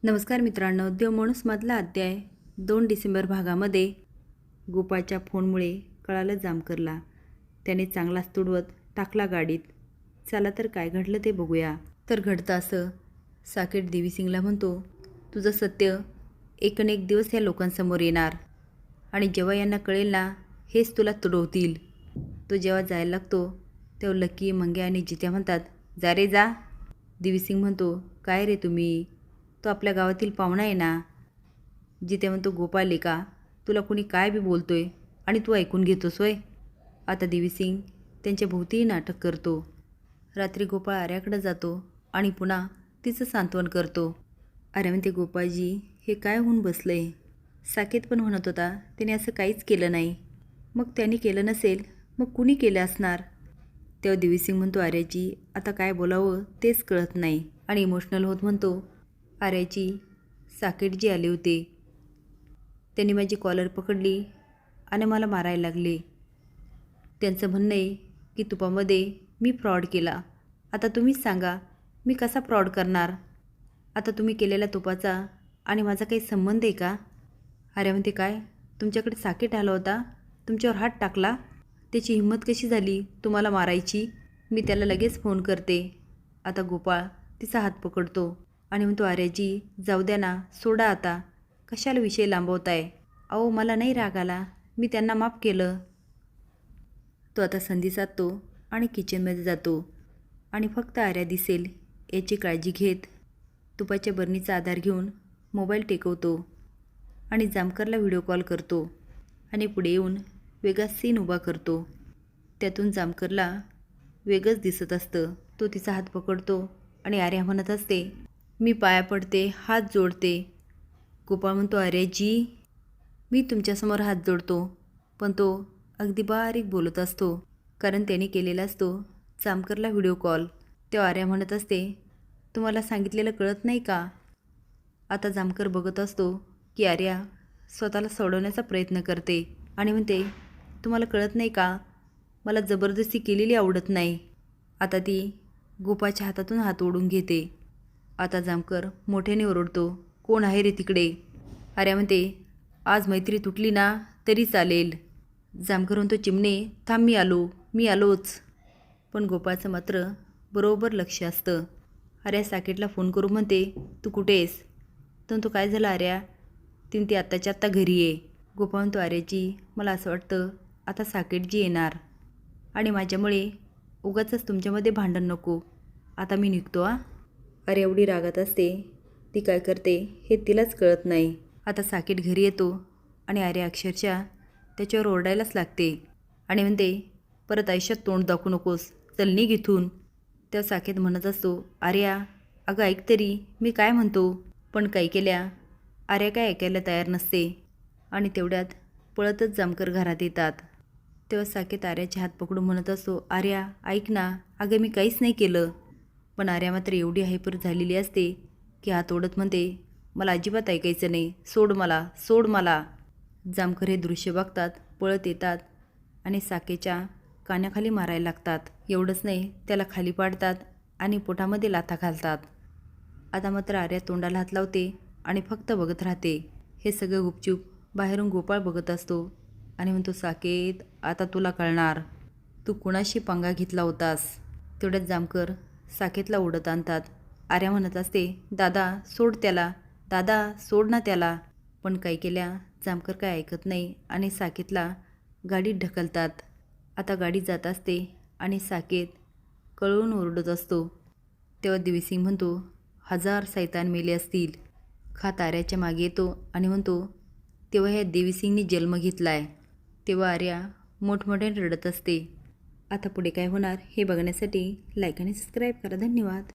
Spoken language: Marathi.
नमस्कार मित्रांनो, देव माणूसमधला अध्याय 2 डिसेंबर भागामध्ये गोपाळच्या फोनमुळे कळालं जामकरला. त्याने चांगलाच तुडवत टाकला गाडीत. चला तर काय घडलं ते बघूया. तर घडतं असं, साकेत देवीसिंगला म्हणतो, तुझं सत्य एक न एक दिवस या लोकांसमोर येणार आणि जेव्हा यांना कळेल ना, हेच तुला तुडवतील. तो जेव्हा जायला लागतो तेव्हा लकी, मंग्या आणि जित्या म्हणतात, जा रे जा. देवीसिंग म्हणतो, काय रे तुम्ही, तो आपल्या गावातील पाहुणा आहे ना. जिथे म्हणतो, गोपाळ लेका, तुला कुणी काय बी बोलतोय आणि तू ऐकून घेतोस होय. आता देवीसिंग त्यांच्या भोवतीही नाटक करतो. रात्री गोपाळ आर्याकडे जातो आणि पुन्हा तिचं सांत्वन करतो. आर्या म्हणते, गोपाळजी हे काय होऊन बसलंय. साकेत पण म्हणत होता त्याने असं काहीच केलं नाही. मग त्याने केलं नसेल मग कुणी केलं असणार. तेव्हा देवीसिंग म्हणतो, आर्याजी आता काय बोलावं तेच कळत नाही. आणि इमोशनल होत म्हणतो, आर्याची साकेतजी आले होते. त्यांनी माझी कॉलर पकडली आणि मला मारायला लागले. त्यांचं म्हणणं आहे की तुपामध्ये मी फ्रॉड केला. आता तुम्हीच सांगा मी कसा फ्रॉड करणार. आता तुम्ही केलेल्या तुपाचा आणि माझा काही संबंध आहे का. आर्या म्हणते, काय तुमच्याकडे साकेत आला होता, तुमच्यावर हात टाकला, त्याची हिंमत कशी झाली तुम्हाला मारायची. मी त्याला लगेच फोन करते. आता गोपाळ तिचा हात पकडतो आणि म्हणतो, आर्याजी जाऊ द्या ना, सोडा आता, कशाला विषय लांबवताय. अहो मला नाही राग आला, मी त्यांना माफ केलं. तो आता संधी साधतो आणि किचनमध्ये जातो आणि फक्त आर्या दिसेल याची काळजी घेत तुपाच्या बरणीचा आधार घेऊन मोबाईल टेकवतो आणि जामकरला व्हिडिओ कॉल करतो आणि पुढे येऊन वेगळा सीन उभा करतो. त्यातून जामकरला वेगळंच दिसत असतं. तो तिचा हात पकडतो आणि आर्या म्हणत असते, मी पाया पडते, हात जोडते. गोपाळ म्हणतो, आर्याजी मी तुमच्यासमोर हात जोडतो. पण तो अगदी बारीक बोलत असतो, कारण त्याने केलेला असतो जामकरला व्हिडिओ कॉल. तेव्हा आर्या म्हणत असते, तुम्हाला सांगितलेलं कळत नाही का. आता जामकर बघत असतो की आर्या स्वतःला सोडवण्याचा प्रयत्न करते आणि म्हणते, तुम्हाला कळत नाही का, मला जबरदस्ती केलेली आवडत नाही. आता ती गोपाळच्या हातातून हात ओढून घेते. आता जामकर मोठ्याने ओरडतो, कोण आहे रे तिकडे. आर्या म्हणते, आज मैत्री तुटली ना तरी चालेल. जामकर म्हणतो, चिमणे थांब, मी आलोच. पण गोपाळचं मात्र बरोबर लक्ष असतं. आर्या साकेतला फोन करून म्हणते, तू कुठे आहेस. तर तो काय झालं आर्या, ती आत्ताच्या आत्ता घरी आहे. गोपाळ म्हणतो, आर्याजी मला असं वाटतं आता साकेतजी येणार आणि माझ्यामुळे उगाचच तुमच्यामध्ये भांडण नको. आता मी निघतो. अरे एवढी रागात असते, ती काय करते हे तिलाच कळत नाही. आता साकेत घरी येतो आणि आर्या अक्षरशः त्याच्यावर ओरडायलाच लागते आणि म्हणते, परत आयुष्यात तोंड दाखवू नकोस, चल निघ इथून. तेव्हा साकेत म्हणत असतो, आर्या अगं ऐक तरी मी काय म्हणतो. पण काय केल्या आर्या काय ऐकायला तयार नसते आणि तेवढ्यात पळतच जामकर घरात येतात. तेव्हा साकेत आर्याचे हात पकडून म्हणत असतो, आर्या ऐक ना, अगं मी काहीच नाही केलं. पण आर्या मात्र एवढी हायपर झालेली असते की हात ओढत म्हणते, मला अजिबात ऐकायचं नाही, सोड मला, सोड मला. जामकर हे दृश्य बघतात, पळत येतात आणि साकेच्या कानाखाली मारायला लागतात. एवढंच नाही, त्याला खाली पाडतात आणि पोटामध्ये लाथा घालतात. आता मात्र आर्या तोंडाला हात लावते आणि फक्त बघत राहते. हे सगळं गुपचूप बाहेरून गोपाळ बघत असतो आणि म्हणतो, साकेत आता तुला कळणार, तू कुणाशी पंगा घेतला होतास. तेवढ्यात जामकर साकेतला ओढत आणतात. आर्या म्हणत असते, दादा सोड त्याला, दादा सोड ना त्याला. पण काय केल्या जामकर काय ऐकत नाही आणि साकेतला गाडीत ढकलतात. आता गाडी जात असते आणि साकेत कळून ओरडत असतो. तेव्हा देवीसिंग म्हणतो, 1000 सैतान मेले असतील. खात आर्याच्या मागे येतो आणि म्हणतो, तेव्हा ह्या देवीसिंगने जन्म घेतलाय. तेव्हा आर्या मोठमोठ्याने रडत असते. आता पुढे काय होणार हे बघण्यासाठी लाईक आणि सबस्क्राईब करा. धन्यवाद.